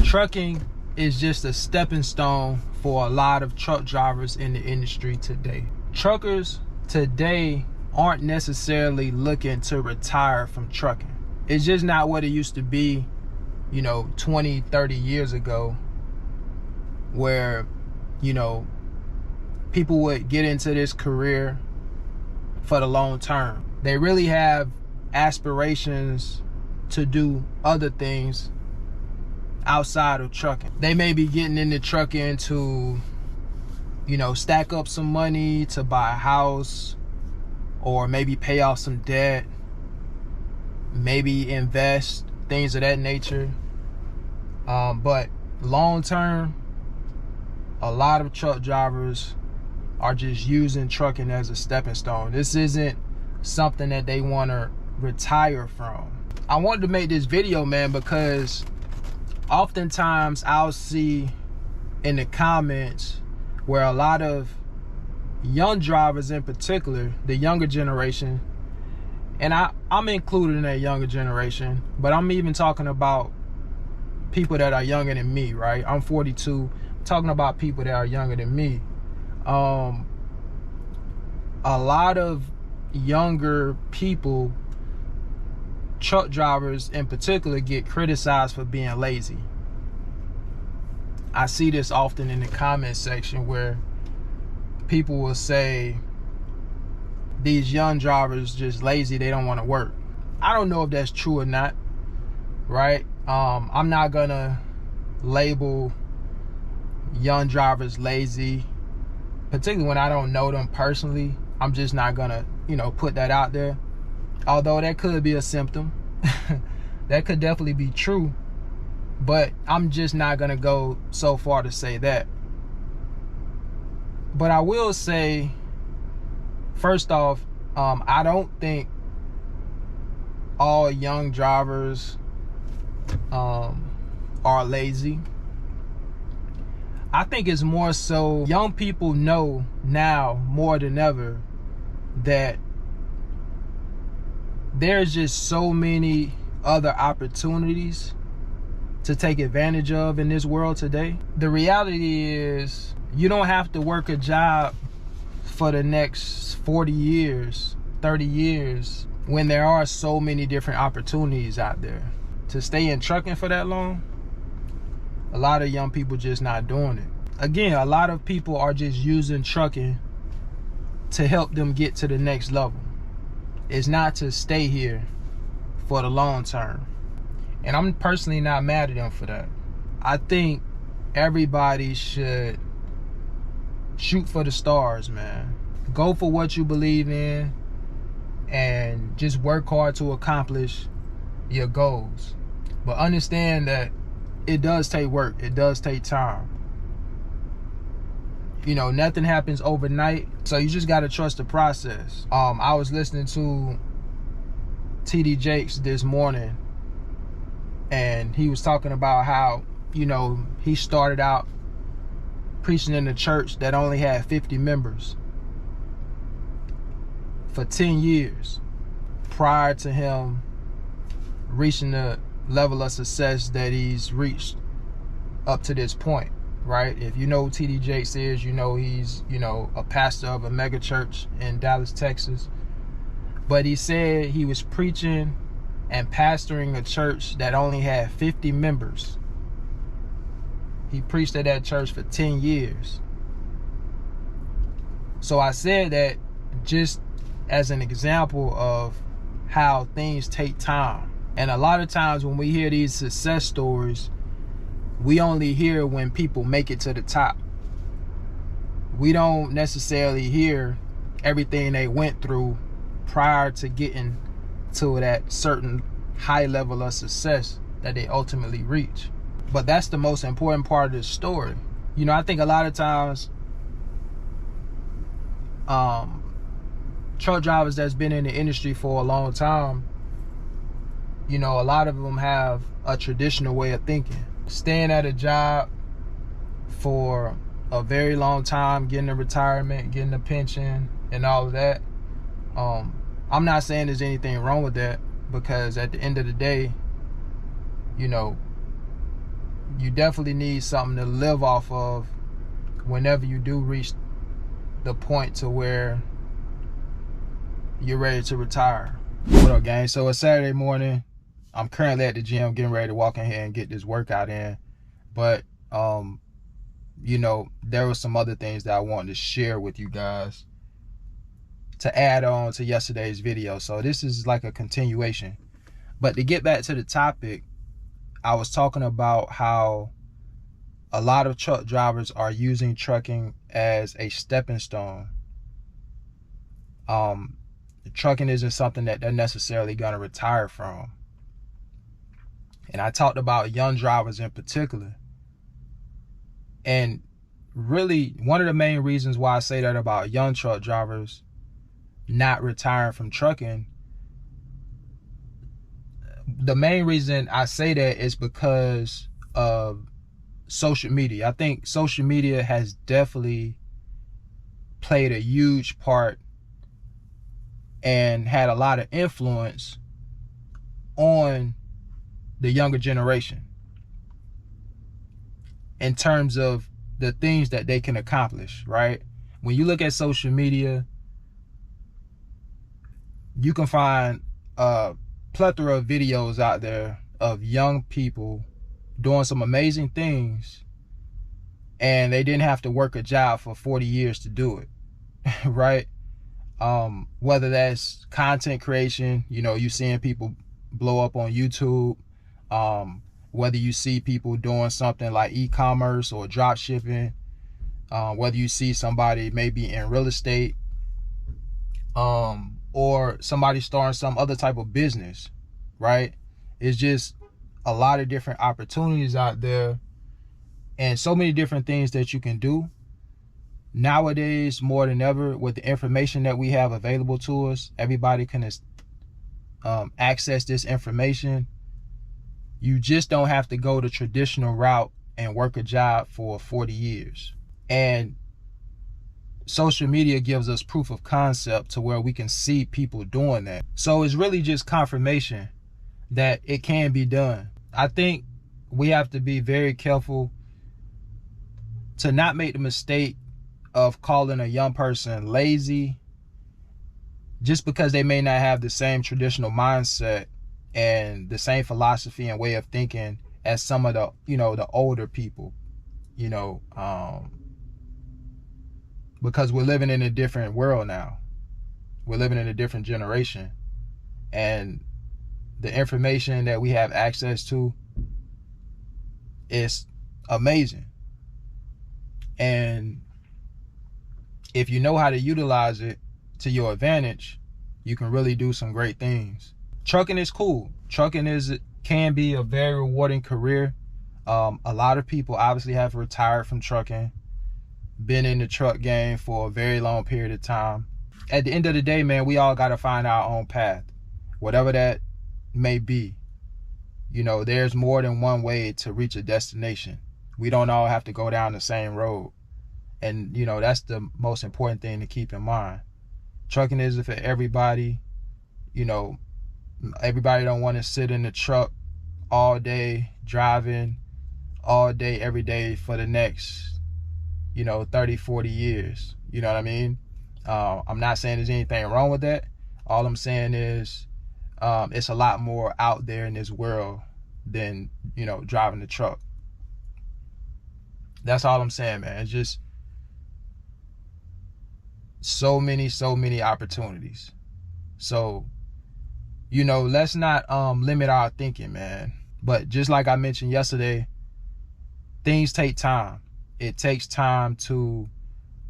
Trucking is just a stepping stone for a lot of truck drivers in the industry today. Truckers today aren't necessarily looking to retire from trucking. It's just not what it used to be, 20, 30 years ago, where, people would get into this career for the long term. They really have aspirations to do other things outside of trucking. They may be getting into trucking to, stack up some money to buy a house, or maybe pay off some debt, maybe invest, things of that nature. But long term, a lot of truck drivers are just using trucking as a stepping stone. This isn't something that they want to retire from. I wanted to make this video, man, because oftentimes I'll see in the comments where a lot of young drivers, in particular, the younger generation, and I'm included in that younger generation, but I'm even talking about people that are younger than me, right? I'm 42, talking about people that are younger than me. A lot of younger people, truck drivers in particular, get criticized for being lazy. I see this often in the comment section where people will say these young drivers just lazy, they don't want to work. I don't know if that's true or not, right? I'm not gonna label young drivers lazy, particularly when I don't know them personally. I'm just not gonna, put that out there. Although that could be a symptom. That could definitely be true. But I'm just not gonna go so far to say that. But I will say, first off, I don't think all young drivers are lazy. I think it's more so young people know now more than ever that there's just so many other opportunities to take advantage of in this world today. The reality is you don't have to work a job for the next 40 years, 30 years, when there are so many different opportunities out there. To stay in trucking for that long, a lot of young people just not doing it. Again, a lot of people are just using trucking to help them get to the next level. It's not to stay here for the long term. And I'm personally not mad at them for that. I think everybody should shoot for the stars, man. Go for what you believe in and just work hard to accomplish your goals. But understand that it does take work. It does take time. Nothing happens overnight. So you just got to trust the process. I was listening to TD Jakes this morning, and he was talking about how, he started out preaching in a church that only had 50 members for 10 years prior to him reaching the level of success that he's reached up to this point, right? If you know who TD Jakes is, he's, a pastor of a mega church in Dallas, Texas. But he said he was preaching and pastoring a church that only had 50 members. He preached at that church for 10 years. So I said that just as an example of how things take time. And a lot of times when we hear these success stories, we only hear when people make it to the top. We don't necessarily hear everything they went through prior to getting to that certain high level of success that they ultimately reach. But that's the most important part of this story. I think a lot of times truck drivers that's been in the industry for a long time, a lot of them have a traditional way of thinking. Staying at a job for a very long time, getting a retirement, getting a pension, and all of that. I'm not saying there's anything wrong with that, because at the end of the day, you definitely need something to live off of whenever you do reach the point to where you're ready to retire. What up, gang? So it's Saturday morning. I'm currently at the gym getting ready to walk in here and get this workout in. But you know, there were some other things that I wanted to share with you guys to add on to yesterday's video. So this is like a continuation. But to get back to the topic, I was talking about how a lot of truck drivers are using trucking as a stepping stone. Trucking isn't something that they're necessarily going to retire from. And I talked about young drivers in particular. And really, one of the main reasons why I say that about young truck drivers not retiring from trucking, the main reason I say that is because of social media. I think social media has definitely played a huge part and had a lot of influence on the younger generation in terms of the things that they can accomplish, right? When you look at social media, you can find a plethora of videos out there of young people doing some amazing things, and they didn't have to work a job for 40 years to do it, right? Whether that's content creation, you know, you seeing people blow up on YouTube, whether you see people doing something like e-commerce or drop shipping, whether you see somebody maybe in real estate, or somebody starting some other type of business, right? It's just a lot of different opportunities out there and so many different things that you can do. Nowadays, more than ever, with the information that we have available to us, everybody can access this information. You just don't have to go the traditional route and work a job for 40 years. And social media gives us proof of concept to where we can see people doing that. So it's really just confirmation that it can be done. I think we have to be very careful to not make the mistake of calling a young person lazy just because they may not have the same traditional mindset and the same philosophy and way of thinking as some of the, you know, the older people, you know, because we're living in a different world now. We're living in a different generation, and the information that we have access to is amazing. And if you know how to utilize it to your advantage, you can really do some great things. Trucking is cool. Trucking can be a very rewarding career. A lot of people obviously have retired from trucking, been in the truck game for a very long period of time. At the end of the day, man, we all got to find our own path, whatever that may be. You know, there's more than one way to reach a destination. We don't all have to go down the same road. And, you know, that's the most important thing to keep in mind. Trucking isn't for everybody. You know, everybody don't want to sit in the truck all day, driving all day, every day for the next, you know, 30, 40 years. You know what I mean? I'm not saying there's anything wrong with that. All I'm saying is it's a lot more out there in this world than, you know, driving the truck. That's all I'm saying, man. It's just so many opportunities. So, you know, let's not limit our thinking, man. But just like I mentioned yesterday, things take time. It takes time to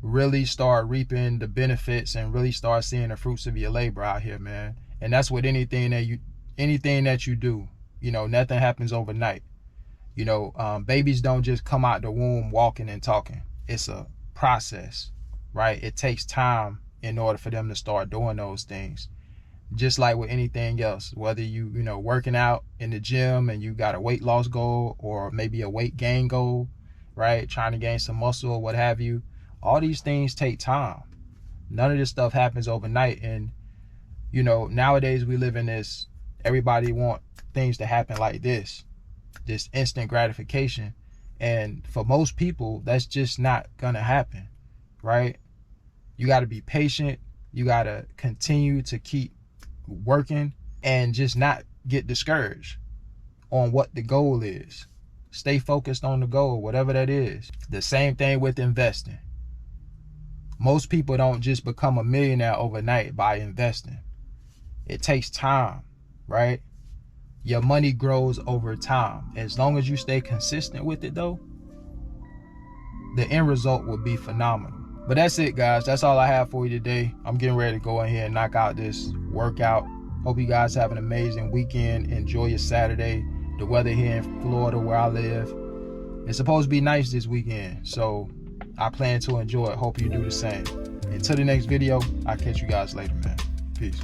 really start reaping the benefits and really start seeing the fruits of your labor out here, man. And that's with anything that you do. You know, nothing happens overnight. You know, babies don't just come out the womb walking and talking. It's a process, right? It takes time in order for them to start doing those things. Just like with anything else, whether you know, working out in the gym and you got a weight loss goal or maybe a weight gain goal, right? Trying to gain some muscle or what have you. All these things take time. None of this stuff happens overnight. And, you know, nowadays we live in this, everybody want things to happen like this. this instant gratification. And for most people, that's just not gonna happen, right? You got to be patient. You got to continue to keep working and just not get discouraged on what the goal is. Stay focused on the goal, whatever that is. The same thing with investing. Most people don't just become a millionaire overnight by investing. It takes time, right? Your money grows over time. As long as you stay consistent with it though, the end result will be phenomenal. But that's it, guys. That's all I have for you today. I'm getting ready to go in here and knock out this workout. Hope you guys have an amazing weekend. Enjoy your Saturday. The weather here in Florida where I live, it's supposed to be nice this weekend. So I plan to enjoy it. Hope you do the same. Until the next video, I'll catch you guys later, man. Peace.